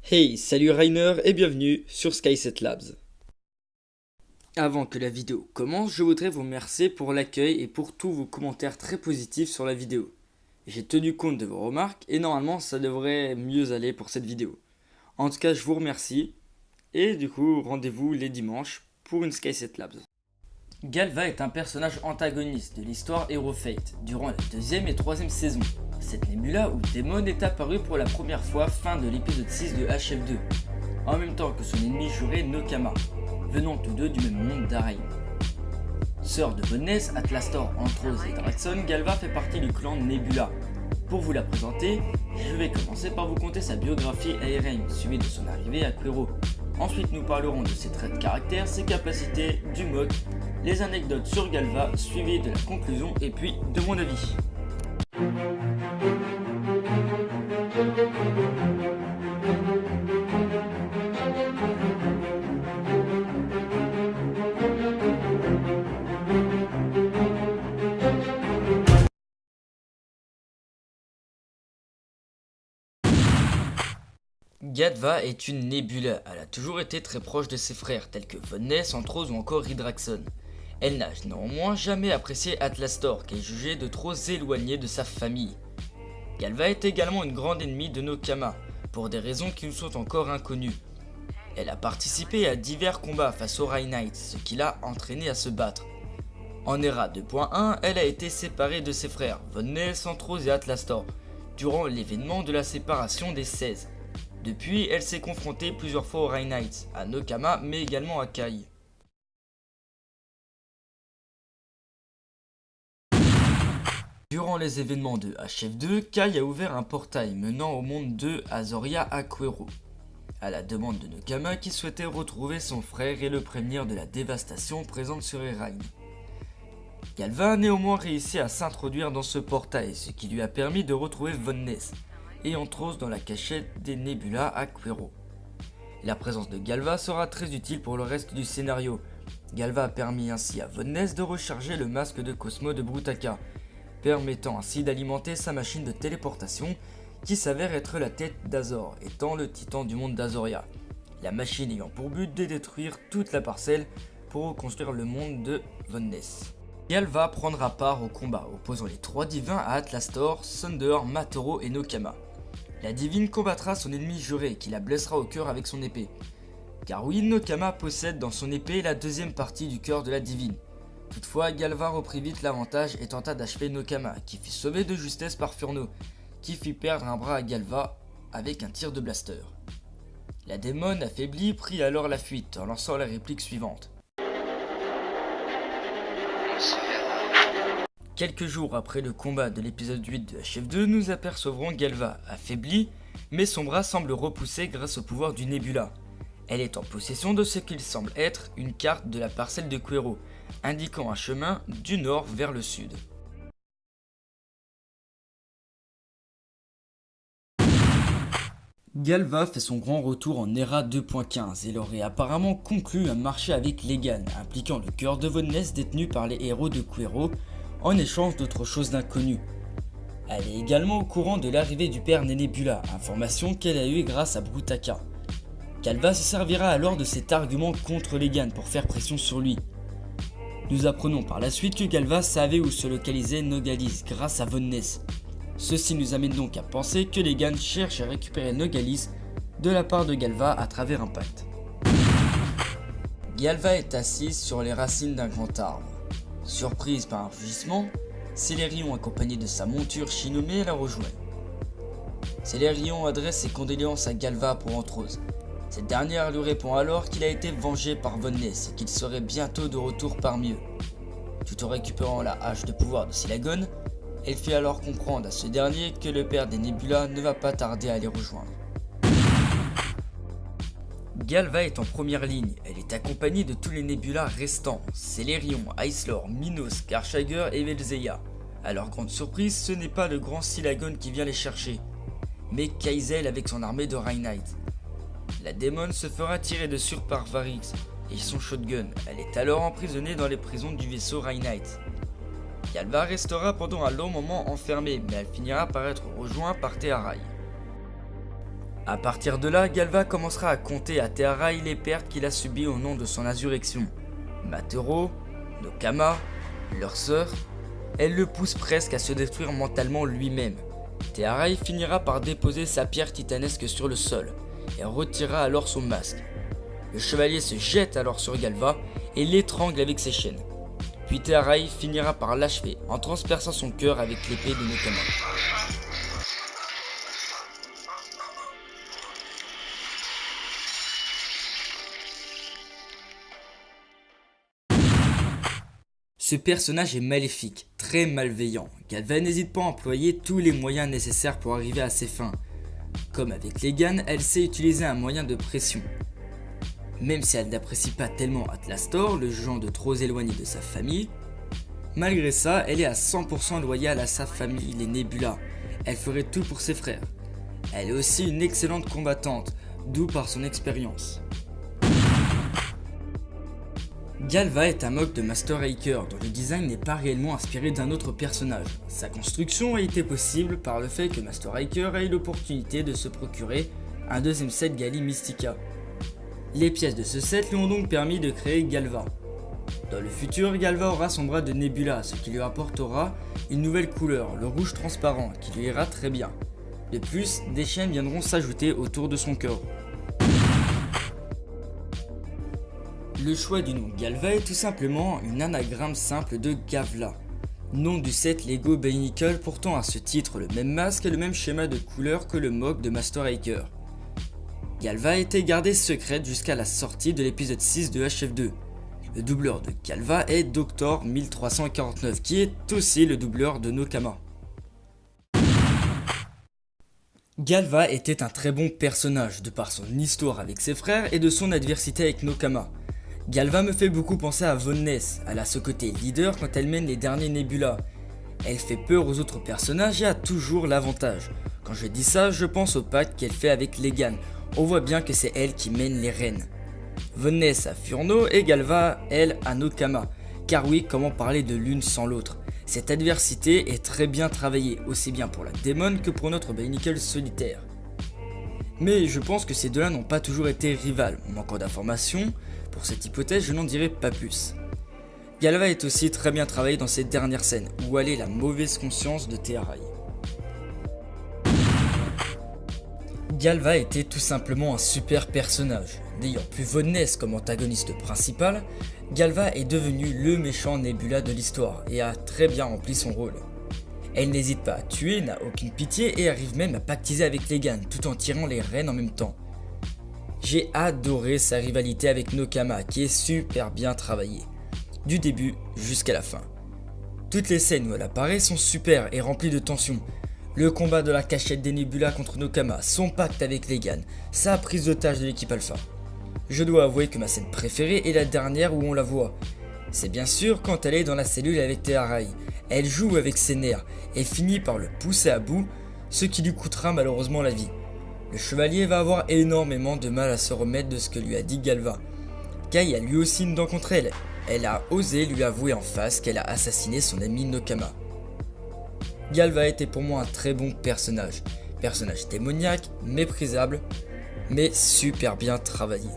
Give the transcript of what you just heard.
Hey, salut Rainer et bienvenue sur Skyset Labs. Avant que la vidéo commence, je voudrais vous remercier pour l'accueil et pour tous vos commentaires très positifs sur la vidéo. J'ai tenu compte de vos remarques et normalement ça devrait mieux aller pour cette vidéo. En tout cas, je vous remercie et du coup, rendez-vous les dimanches pour une Skyset Labs. Galva est un personnage antagoniste de l'histoire Hero Fate durant la deuxième et troisième saison. Cette nébula où Daemon est apparu pour la première fois fin de l'épisode 6 de HF2, en même temps que son ennemi juré Nokama, venant tous deux du même monde d'Araim. Sœur de Vonnes, Atlastor, Anthrose et Draxon, Galva fait partie du clan Nebula. Pour vous la présenter, je vais commencer par vous conter sa biographie à Erein, suivie de son arrivée à Quero. Ensuite nous parlerons de ses traits de caractère, ses capacités, du mode, les anecdotes sur Galva, suivies de la conclusion et puis de mon avis. Galva est une nébula, elle a toujours été très proche de ses frères tels que Vonnes, Anthrose ou encore Hydraxon. Elle n'a néanmoins jamais apprécié Atlastor, qu'elle jugeait de trop éloigné de sa famille. Galva est également une grande ennemie de Nokama, pour des raisons qui nous sont encore inconnues. Elle a participé à divers combats face aux Rai Knights, ce qui l'a entraînée à se battre. En Era 2.1, elle a été séparée de ses frères, Vonnes, Anthrose et Atlastor, durant l'événement de la séparation des 16. Depuis, elle s'est confrontée plusieurs fois aux Rai Knights, à Nokama mais également à Kai. Durant les événements de HF2, Kai a ouvert un portail menant au monde de Azoria à Quero, à la demande de Nokama qui souhaitait retrouver son frère et le prévenir de la dévastation présente sur Erain. Galva a néanmoins réussi à s'introduire dans ce portail, ce qui lui a permis de retrouver Vonnes et Anthrose dans la cachette des Nebula à Quero. La présence de Galva sera très utile pour le reste du scénario. Galva a permis ainsi à Vonnes de recharger le masque de Cosmo de Brutaka, permettant ainsi d'alimenter sa machine de téléportation qui s'avère être la tête d'Azor, étant le titan du monde d'Azoria, la machine ayant pour but de détruire toute la parcelle pour reconstruire le monde de Vonnes. Galva prendra part au combat opposant les trois divins à Atlastor, Thunder, Matoro et Nokama. La divine combattra son ennemi juré qui la blessera au cœur avec son épée. Car oui, Nokama possède dans son épée la deuxième partie du cœur de la divine. Toutefois, Galva reprit vite l'avantage et tenta d'achever Nokama, qui fut sauvé de justesse par Furno, qui fit perdre un bras à Galva avec un tir de blaster. La démon affaiblie prit alors la fuite en lançant la réplique suivante. Quelques jours après le combat de l'épisode 8 de HF2, nous apercevrons Galva affaiblie, mais son bras semble repoussé grâce au pouvoir du Nebula. Elle est en possession de ce qu'il semble être une carte de la parcelle de Quero, indiquant un chemin du nord vers le sud. Galva fait son grand retour en Era 2.15 et aurait apparemment conclu un marché avec Legan, impliquant le cœur de Vonnes détenu par les héros de Quero, en échange d'autres choses d'inconnues. Elle est également au courant de l'arrivée du père Nebula, information qu'elle a eue grâce à Brutaka. Galva se servira alors de cet argument contre Legan pour faire pression sur lui. Nous apprenons par la suite que Galva savait où se localisait Noghalis grâce à Vonnes. Ceci nous amène donc à penser que Legan cherche à récupérer Noghalis de la part de Galva à travers un pacte. Galva est assise sur les racines d'un grand arbre. Surprise par un rugissement, Célérion accompagné de sa monture Shinomé la rejoint. Célérion adresse ses condoléances à Galva pour Anthrose. Cette dernière lui répond alors qu'il a été vengé par Vonnes et qu'il serait bientôt de retour parmi eux. Tout en récupérant la hache de pouvoir de Sylagon, elle fait alors comprendre à ce dernier que le père des Nebula ne va pas tarder à les rejoindre. Galva est en première ligne, elle est accompagnée de tous les Nebula restants, Célérion, Icelore, Minos, Karchagger et Velzeia. À leur grande surprise, ce n'est pas le grand Sylagon qui vient les chercher, mais Kaizel avec son armée de Rai Knights. La démon se fera tirer dessus par Varix et son shotgun, elle est alors emprisonnée dans les prisons du vaisseau Rai Knights. Galva restera pendant un long moment enfermée, mais elle finira par être rejointe par Teharai. A partir de là, Galva commencera à compter à Tearai les pertes qu'il a subies au nom de son insurrection. Matero, Nokama, leur sœur, elle le pousse presque à se détruire mentalement lui-même. Tearai finira par déposer sa pierre titanesque sur le sol et retirera alors son masque. Le chevalier se jette alors sur Galva et l'étrangle avec ses chaînes. Puis Tearai finira par l'achever en transperçant son cœur avec l'épée de Nokama. Ce personnage est maléfique, très malveillant. Galva n'hésite pas à employer tous les moyens nécessaires pour arriver à ses fins. Comme avec Legan, elle sait utiliser un moyen de pression. Même si elle n'apprécie pas tellement Atlastor, le jugeant de trop éloigné de sa famille, malgré ça, elle est à 100% loyale à sa famille, les Nebula. Elle ferait tout pour ses frères. Elle est aussi une excellente combattante, d'où par son expérience. Galva est un mock de Master Raker dont le design n'est pas réellement inspiré d'un autre personnage. Sa construction a été possible par le fait que Master Raker a eu l'opportunité de se procurer un deuxième set Gali Mystica. Les pièces de ce set lui ont donc permis de créer Galva. Dans le futur, Galva aura son bras de Nebula, ce qui lui apportera une nouvelle couleur, le rouge transparent, qui lui ira très bien. De plus, des chaînes viendront s'ajouter autour de son cœur. Le choix du nom Galva est tout simplement une anagramme simple de Gavla, nom du set Lego Bionicle portant à ce titre le même masque et le même schéma de couleur que le mock de Master Raker. Galva a été gardée secrète jusqu'à la sortie de l'épisode 6 de HF2. Le doubleur de Galva est Doctor 1349 qui est aussi le doubleur de Nokama. Galva était un très bon personnage de par son histoire avec ses frères et de son adversité avec Nokama. Galva me fait beaucoup penser à Von Ness, elle a ce côté leader quand elle mène les derniers Nebula. Elle fait peur aux autres personnages et a toujours l'avantage. Quand je dis ça, je pense au pacte qu'elle fait avec Legan, on voit bien que c'est elle qui mène les reines. Von Ness à Furno et Galva, elle, à Nokama. Car oui, comment parler de l'une sans l'autre? Cette adversité est très bien travaillée, aussi bien pour la démon que pour notre Bionicle solitaire. Mais je pense que ces deux-là n'ont pas toujours été rivales, manquant d'informations. Pour cette hypothèse, je n'en dirai pas plus. Galva est aussi très bien travaillée dans ses dernières scènes, où elle est la mauvaise conscience de Tearai. Galva était tout simplement un super personnage. N'ayant plus Von Ness comme antagoniste principal, Galva est devenue le méchant Nebula de l'histoire et a très bien rempli son rôle. Elle n'hésite pas à tuer, n'a aucune pitié et arrive même à pactiser avec Legan tout en tirant les rênes en même temps. J'ai adoré sa rivalité avec Nokama qui est super bien travaillée, du début jusqu'à la fin. Toutes les scènes où elle apparaît sont super et remplies de tension. Le combat de la cachette des Nebula contre Nokama, son pacte avec Legan, sa prise d'otage de l'équipe Alpha. Je dois avouer que ma scène préférée est la dernière où on la voit. C'est bien sûr quand elle est dans la cellule avec Tearai. Elle joue avec ses nerfs et finit par le pousser à bout, ce qui lui coûtera malheureusement la vie. Le chevalier va avoir énormément de mal à se remettre de ce que lui a dit Galva. Kai a lui aussi une dent contre elle. Elle a osé lui avouer en face qu'elle a assassiné son ami Nokama. Galva était pour moi un très bon personnage. Personnage démoniaque, méprisable, mais super bien travaillé.